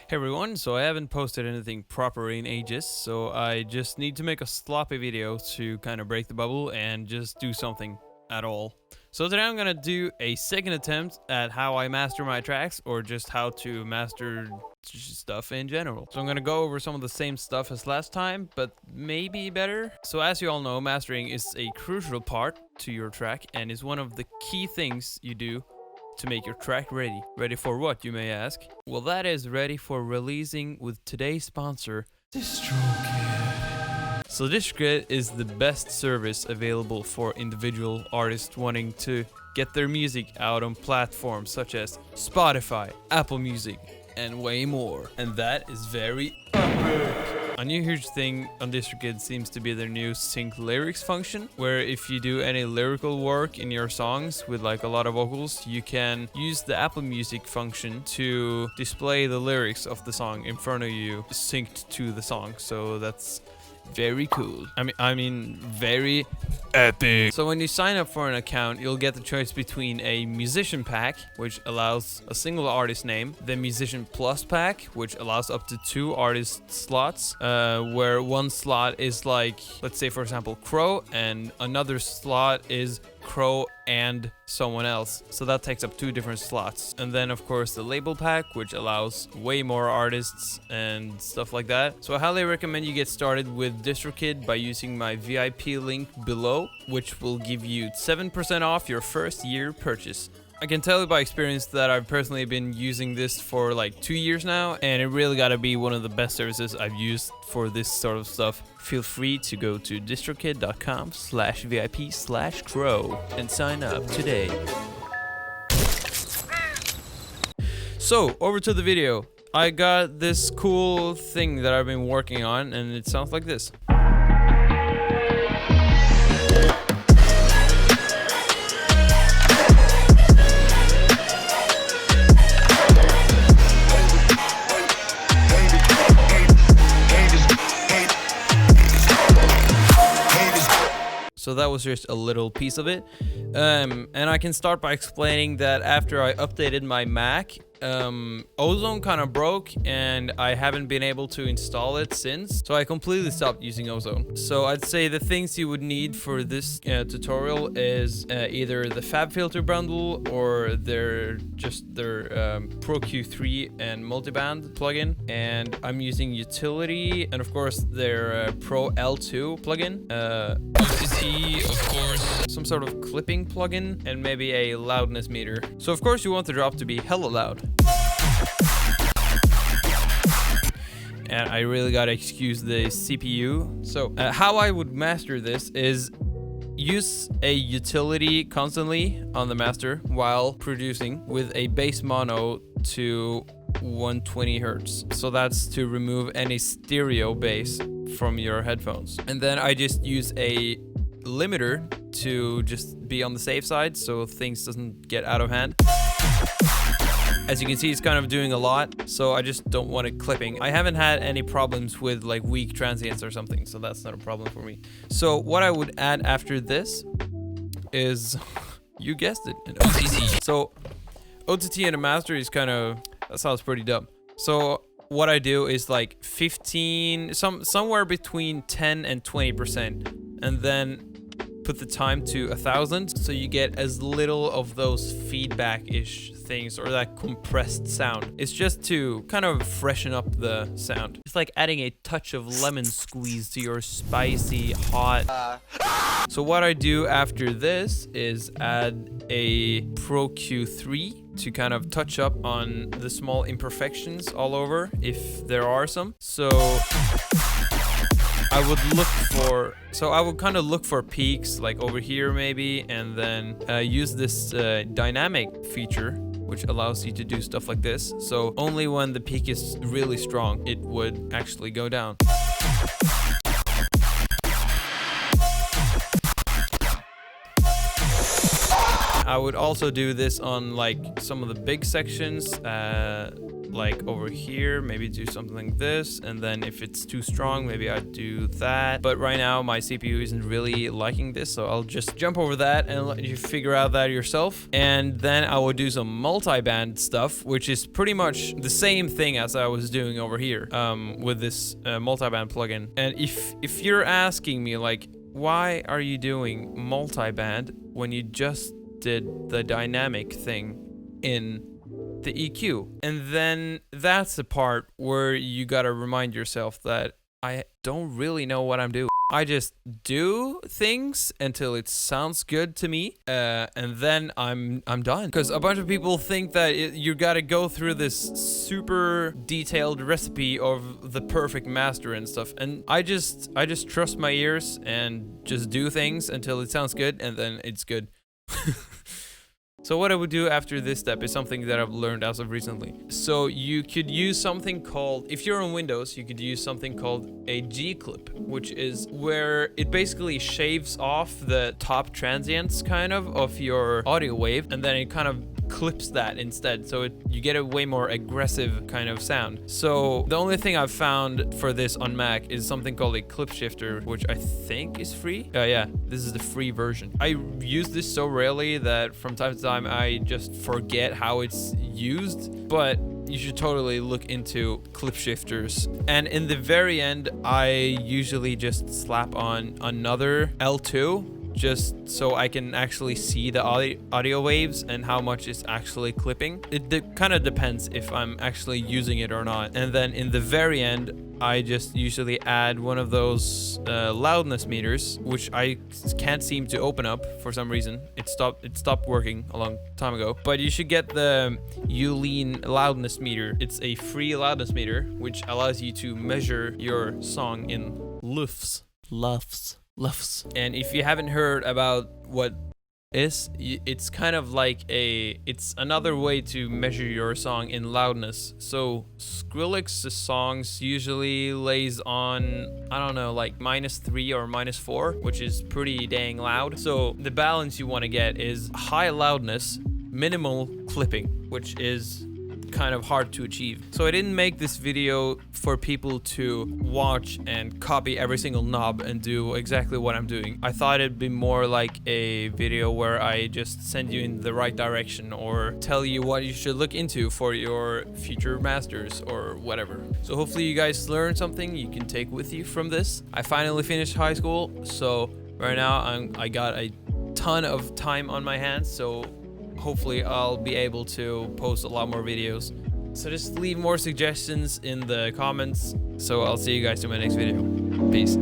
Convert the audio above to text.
Hey everyone, so I haven't posted anything proper in ages, so I just need to make a sloppy video to kind of break the bubble and just do something at all. So today I'm gonna do a second attempt at how I master my tracks, or just how to master stuff in general. So I'm gonna go over some of the same stuff as last time, but maybe better. So as you all know, mastering is a crucial part to your track and is one of the key things you do to make your track ready. Ready for what, you may ask? Well, that is ready for releasing with today's sponsor, DistroKid. So DistroKid is the best service available for individual artists wanting to get their music out on platforms such as Spotify, Apple Music, and way more. And that is very epic. A new huge thing on DistroKid seems to be their new sync lyrics function, where if you do any lyrical work in your songs with like a lot of vocals, you can use the Apple Music function to display the lyrics of the song in front of you synced to the song. So that's very cool. I mean very epic. So when you sign up for an account, you'll get the choice between a musician pack, which allows a single artist name, the musician plus pack, which allows up to 2 artist slots, where one slot is like, let's say for example Crow, and another slot is Crow and someone else. So that takes up 2 different slots. And then of course the label pack, which allows way more artists and stuff like that. So I highly recommend you get started with DistroKid by using my VIP link below, which will give you 7% off your first year purchase. I can tell you by experience that I've personally been using this for like 2 years now, and it really gotta be one of the best services I've used for this sort of stuff. Feel free to go to distrokid.com/VIP/crow and sign up today. So, over to the video. I got this cool thing that I've been working on, and it sounds like this. So that was just a little piece of it. And I can start by explaining that after I updated my Mac, Ozone kind of broke and I haven't been able to install it since. So I completely stopped using Ozone. So I'd say the things you would need for this tutorial is either the FabFilter bundle or their Pro Q3 and multiband plugin. And I'm using Utility and of course their Pro L2 plugin. OTT, of course, some sort of clipping plugin, and maybe a loudness meter. So of course you want the drop to be hella loud. And I really gotta excuse the CPU. So how I would master this is use a utility constantly on the master while producing with a bass mono to 120 hertz. So that's to remove any stereo bass from your headphones. And then I just use a limiter to just be on the safe side so things doesn't get out of hand. As you can see, it's kind of doing a lot, so I just don't want it clipping. I haven't had any problems with like weak transients or something, so that's not a problem for me. So what I would add after this is, you guessed it, an OTT. So OTT in a master is kind of, that sounds pretty dumb. So what I do is like 15, somewhere between 10 and 20%, and then put the time to 1000, so you get as little of those feedback-ish things or that compressed sound. It's just to kind of freshen up the sound. It's like adding a touch of lemon squeeze to your spicy, hot. So what I do after this is add a Pro Q3 to kind of touch up on the small imperfections all over, if there are some. So I would kind of look for peaks like over here maybe, and then use this dynamic feature, which allows you to do stuff like this. So only when the peak is really strong, it would actually go down. I would also do this on like some of the big sections, like over here, maybe do something like this, and then if it's too strong, maybe I'd do that. But right now my CPU isn't really liking this, so I'll just jump over that and let you figure out that yourself. And then I would do some multi-band stuff, which is pretty much the same thing as I was doing over here with this multi-band plugin. And if you're asking me like, why are you doing multi-band when you just did the dynamic thing in the EQ? And then that's the part where you gotta remind yourself that I don't really know what I'm doing. I just do things until it sounds good to me, and then I'm done. Because a bunch of people think that you gotta go through this super detailed recipe of the perfect master and stuff, and I just trust my ears and just do things until it sounds good, and then it's good. So what I would do after this step is something that I've learned as of recently. So you could use something called, if you're on Windows, you could use something called a G-clip, which is where it basically shaves off the top transients kind of your audio wave, and then it kind of clips that instead, so you get a way more aggressive kind of sound. So the only thing I've found for this on Mac is something called a clip shifter, which I think is free. Yeah, this is the free version. I use this so rarely that from time to time I just forget how it's used, but you should totally look into clip shifters. And in the very end, I usually just slap on another L2 just so I can actually see the audio waves and how much it's actually clipping. It kind of depends if I'm actually using it or not. And then in the very end, I just usually add one of those loudness meters, which I can't seem to open up for some reason. It stopped working a long time ago. But you should get the Ulean loudness meter. It's a free loudness meter, which allows you to measure your song in lufs. And if you haven't heard about what is, it's kind of like it's another way to measure your song in loudness. So Skrillex's songs usually lays on, I don't know, like -3 or -4, which is pretty dang loud. So the balance you want to get is high loudness, minimal clipping, which is kind of hard to achieve. So I didn't make this video for people to watch and copy every single knob and do exactly what I'm doing. I thought it'd be more like a video where I just send you in the right direction or tell you what you should look into for your future masters or whatever. So hopefully you guys learned something you can take with you from this. I finally finished high school, so right now I got a ton of time on my hands, so hopefully I'll be able to post a lot more videos. So just leave more suggestions in the comments. So I'll see you guys in my next video. Peace.